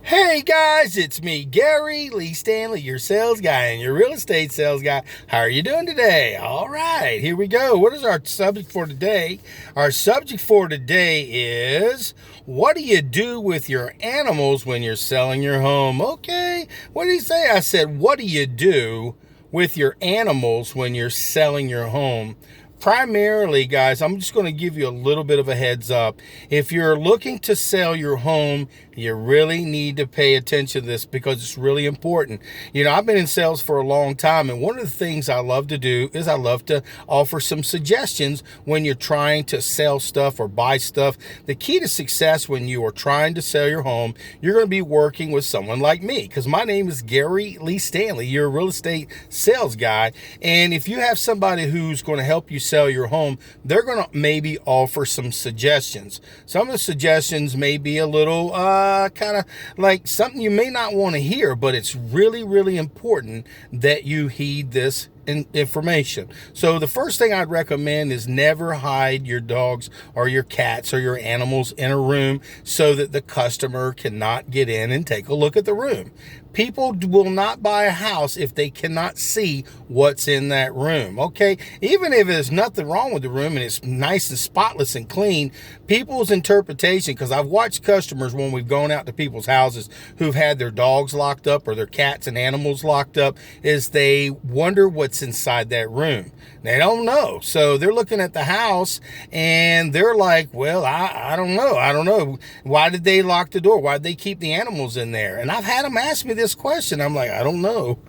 Hey guys, it's me, Gary Lee Stanley, your sales guy and your real estate sales guy. How are you doing today? All right, here we go. What is our subject for today? Our subject for today is, what do you do with your animals when you're selling your home? Okay, what did he say? I said, what do you do with your animals when you're selling your home? Primarily, guys, I'm just going to give you a little bit of a heads up. If you're looking to sell your home, you really need to pay attention to this because it's really important. You know, I've been in sales for a long time, and one of the things I love to do is I love to offer some suggestions when you're trying to sell stuff or buy stuff. The key to success when you are trying to sell your home, you're going to be working with someone like me, because my name is Gary Lee Stanley. You're a real estate sales guy, and if you have somebody who's going to help you sell your home, they're going to maybe offer some suggestions. Some of the suggestions may be a little kind of like something you may not want to hear, but it's really, really important that you heed this information. So the first thing I'd recommend is never hide your dogs or your cats or your animals in a room so that the customer cannot get in and take a look at the room. People will not buy a house if they cannot see what's in that room, okay? Even if there's nothing wrong with the room and it's nice and spotless and clean, people's interpretation, because I've watched customers when we've gone out to people's houses who've had their dogs locked up or their cats and animals locked up, is they wonder what's inside that room. They don't know. So they're looking at the house and they're like, well, I don't know. I don't know. Why did they lock the door? Why did they keep the animals in there? And I've had them ask me this question. I'm like, I don't know.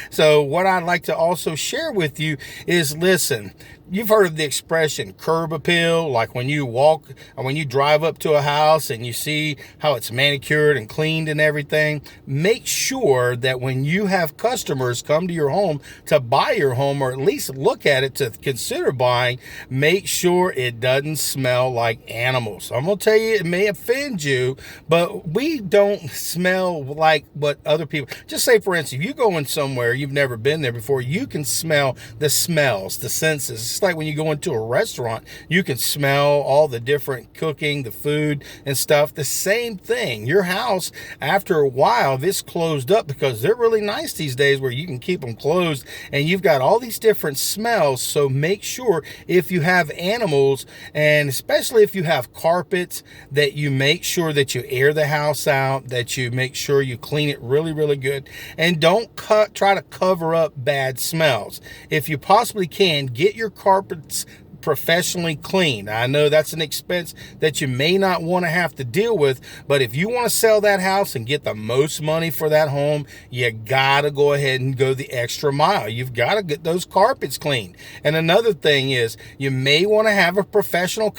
So what I'd like to also share with you is, listen, you've heard of the expression curb appeal, like when you walk or when you drive up to a house and you see how it's manicured and cleaned and everything. Make sure that when you have customers come to your home to buy your home, or at least look at it to consider buying, make sure it doesn't smell like animals. I'm going to tell you, it may offend you, but we don't smell like what other people, just say for instance, if you go in somewhere you've never been there before, you can smell the smells, the senses. It's like when you go into a restaurant, you can smell all the different cooking, the food and stuff. The same thing. Your house, after a while, if it's closed up, because they're really nice these days where you can keep them closed, and you've got all these different smells. So make sure if you have animals, and especially if you have carpets, that you make sure that you air the house out, that you make sure you clean it really, really good, and don't try to cover up bad smells. If you possibly can, get your carpets professionally cleaned. I know that's an expense that you may not want to have to deal with, but if you want to sell that house and get the most money for that home, you gotta go ahead and go the extra mile. You've got to get those carpets cleaned. And another thing is, you may want to have a professional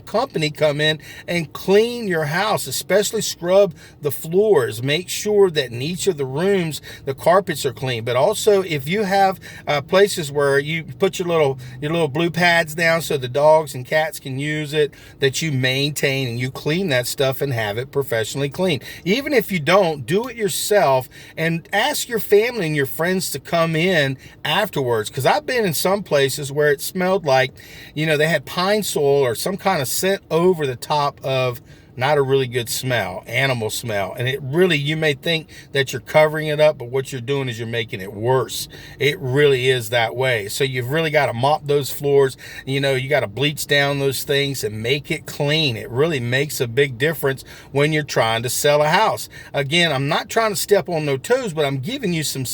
company come in and clean your house, especially scrub the floors. Make sure that in each of the rooms the carpets are clean. But also, if you have places where you put your little blue pads down so the dogs and cats can use it, that you maintain and you clean that stuff and have it professionally cleaned. Even if you don't, do it yourself and ask your family and your friends to come in afterwards, because I've been in some places where it smelled like, you know, they had pine sol or some kind of scent over the top of not a really good smell, animal smell. And it really, you may think that you're covering it up, but what you're doing is you're making it worse. It really is that way. So you've really got to mop those floors. You know, you got to bleach down those things and make it clean. It really makes a big difference when you're trying to sell a house. Again, I'm not trying to step on no toes, but I'm giving you some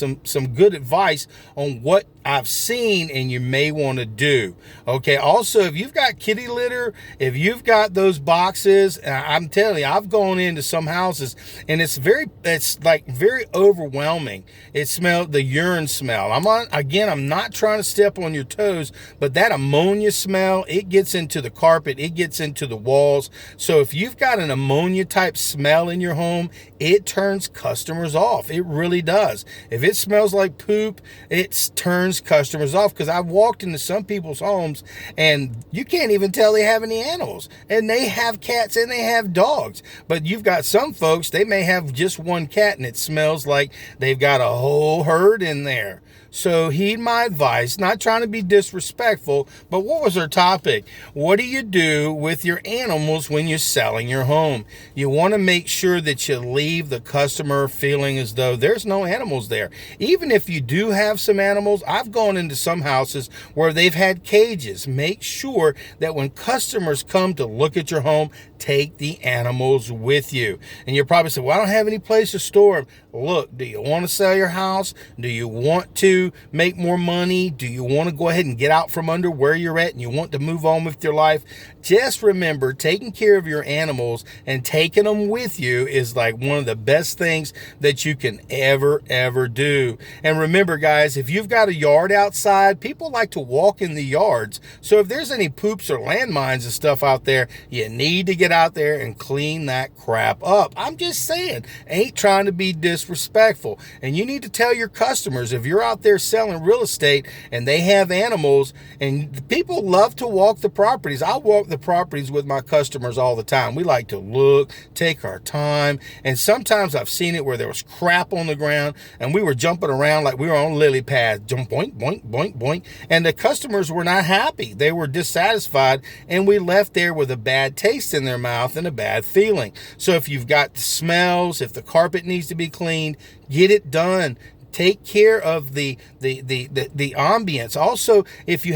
good advice on what I've seen and you may want to do. Okay. Also, if you've got kitty litter, if you've got those boxes, I'm telling you, I've gone into some houses and it's like very overwhelming. It smelled the urine smell. I'm not trying to step on your toes, but that ammonia smell, it gets into the carpet, it gets into the walls. So if you've got an ammonia type smell in your home, it turns customers off. It really does. If it smells like poop, it turns customers off, because I've walked into some people's homes and you can't even tell they have any animals, and they have cats and they have dogs, but you've got some folks, they may have just one cat and it smells like they've got a whole herd in there. So heed my advice, not trying to be disrespectful, but what was our topic? What do you do with your animals when you're selling your home? You want to make sure that you leave the customer feeling as though there's no animals there. Even if you do have some animals, I've gone into some houses where they've had cages. Make sure that when customers come to look at your home, take the animals with you. And you're probably saying, well, I don't have any place to store them. Look, do you want to sell your house? Do you want to make more money? Do you want to go ahead and get out from under where you're at and you want to move on with your life? Just remember, taking care of your animals and taking them with you is like one of the best things that you can ever do. And remember, guys, if you've got a yard outside, people like to walk in the yards. So if there's any poops or landmines and stuff out there, you need to get out there and clean that crap up. I'm just saying, ain't trying to be disrespectful. And you need to tell your customers, if you're out there selling real estate and they have animals, and people love to walk the properties. I walk the properties with my customers all the time. We like to look, take our time, and sometimes I've seen it where there was crap on the ground and we were jumping around like we were on lily pads, jump, boink, boink, boink, boink, and the customers were not happy. They were dissatisfied, and we left there with a bad taste in their mouth and a bad feeling. So if you've got the smells, if the carpet needs to be cleaned, get it done. Take care of the ambience. Also, if you